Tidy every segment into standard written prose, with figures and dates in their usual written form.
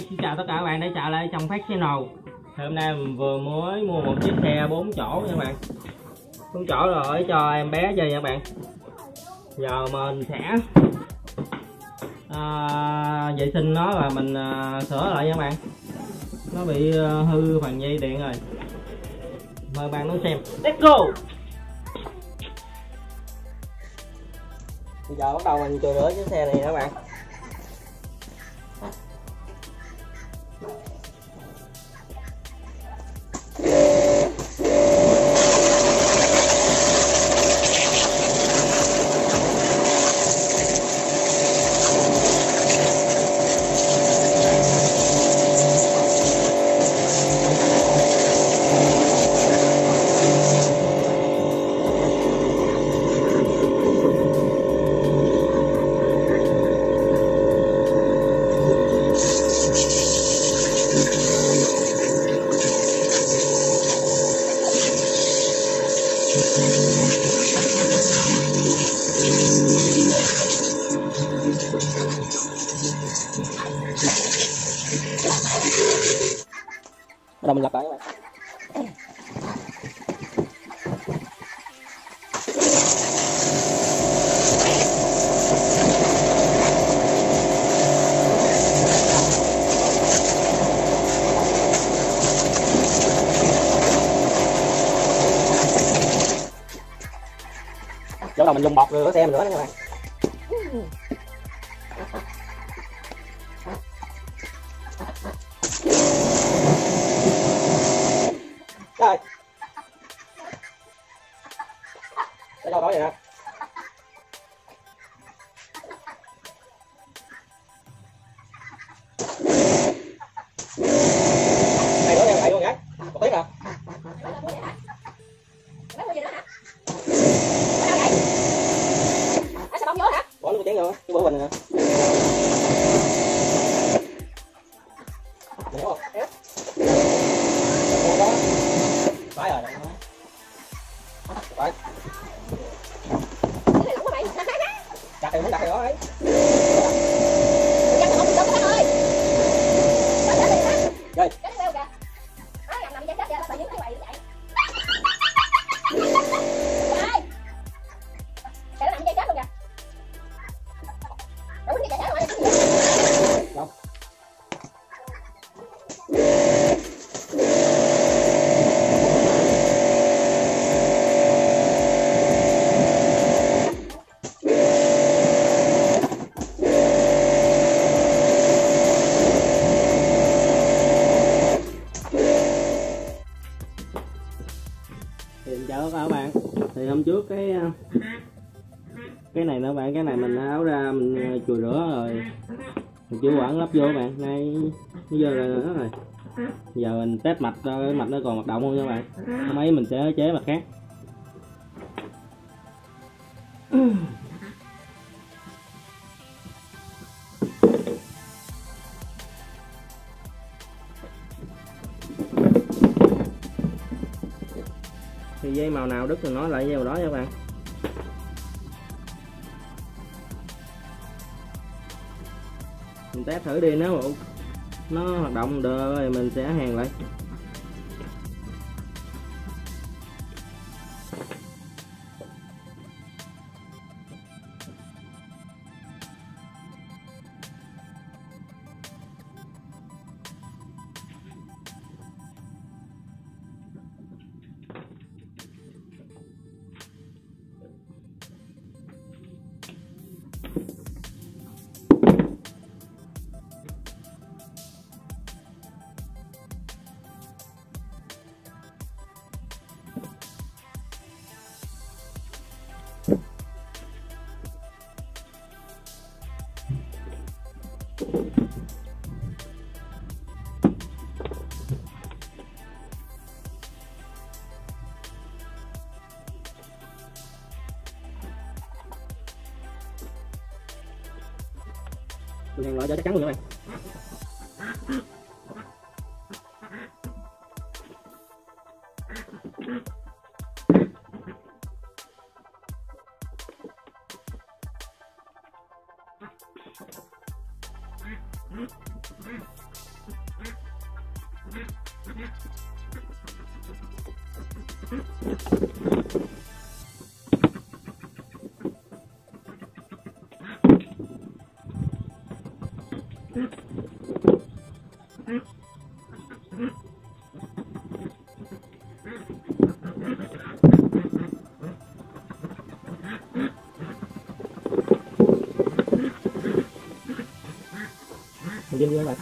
xin chào tất cả các bạn đã trở lại trong Phát Channel. Thì hôm nay mình vừa mới mua một chiếc xe 4 chỗ nha các bạn. 4 chỗ rồi cho em bé chơi nha các bạn. Giờ mình sẽ vệ sinh nó và mình sửa lại nha các bạn. Nó bị hư phần dây điện rồi. Mời bạn đón xem. Let's go. Bây giờ bắt đầu mình chùi rửa chiếc xe này các bạn. Bắt đầu mình lặp lại các bạn. Chỗ đầu mình dùng bọt rửa xe mình nữa đó các bạn. Rồi. Để đâu đó vậy nè. Này nữa em thầy luôn nhá. Một tí nè. Bỏ luôn chén vô, cái bữa bình nè. Đúng không? Phải rồi. Phải. Đặt thì muốn đặt thì đó ấy. Rồi. Thì chào các bạn. Thì hôm trước cái này nữa bạn, cái này mình áo ra mình chùi rửa rồi, mình chưa quẩn lắp vô các bạn, nay nó dơ rồi đó rồi. Giờ mình test mạch coi cái mạch nó còn hoạt động không nha các bạn. Hôm ấy mình sẽ chế mạch khác. Thì dây màu nào đứt thì nói lại dây màu đó nha các bạn. Mình test thử đi, nếu mà nó hoạt động được rồi mình sẽ hàn lại. Mình hàn lại cho chắc chắn luôn các bạn. Mình đi các bạn.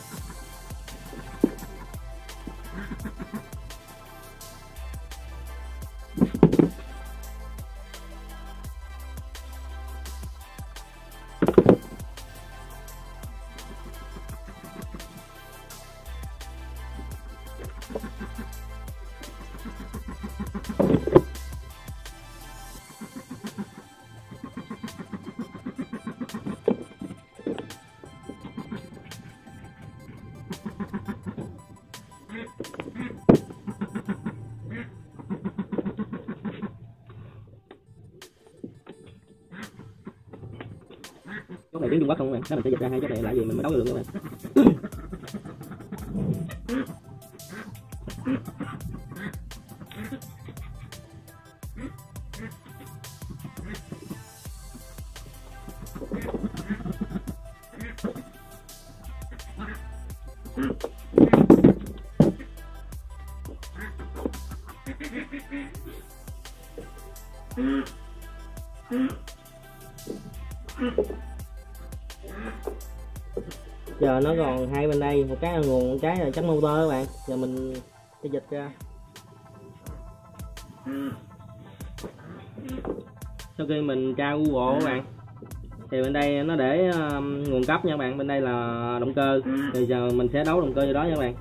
Chốt này tiếng Trung Quốc không các bạn, mình sẽ dịch ra hai chốt này lại gì mình mới đấu được các bạn. Giờ nó còn hai bên đây, một cái là nguồn, một cái là chắc motor các bạn. Giờ mình sẽ dịch ra. Sau khi mình tra Google các bạn thì bên đây nó để nguồn cấp nha các bạn, bên đây là động cơ. Thì giờ mình sẽ đấu động cơ vô đó nha các bạn.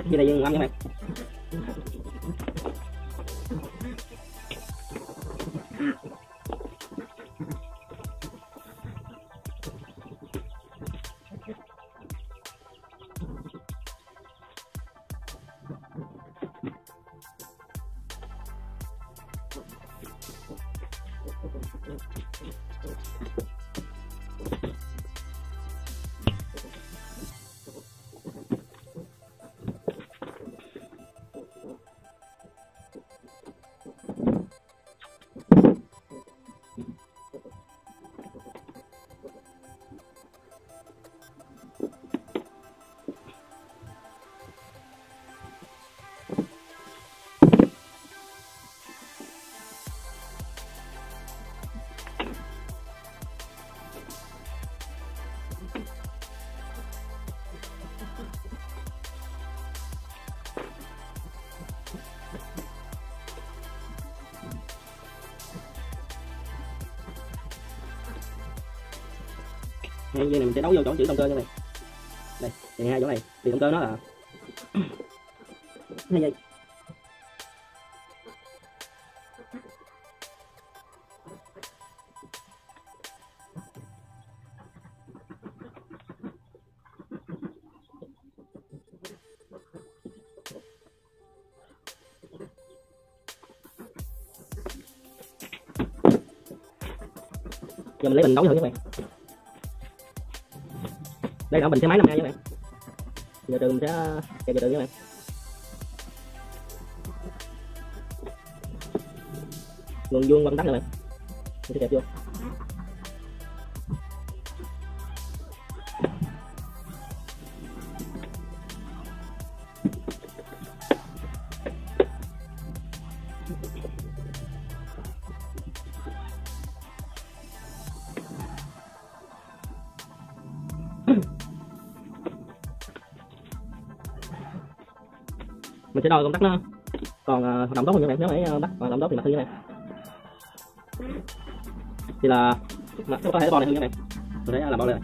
Như đây dương 5 các bạn. Hai dây này mình sẽ đấu vô chỗ chữ động cơ cho này. Đây, thì hai chỗ này thì động cơ nó là hai dây. Giờ mình lấy bình nấu thử các bạn. Đây là bình xe máy 5A các bạn. Giờ từ mình sẽ kẹp từ các bạn. Luồn vuông qua tắt các bạn. Mình sẽ kẹp vô. Mình sẽ đo công tắc nó còn hoạt động tốt hơn các bạn. Nếu mà bắt hoạt động tốt thì mặt hư các bạn. Thì là mặt có thể bo này hư các bạn. Tôi thấy là bo này.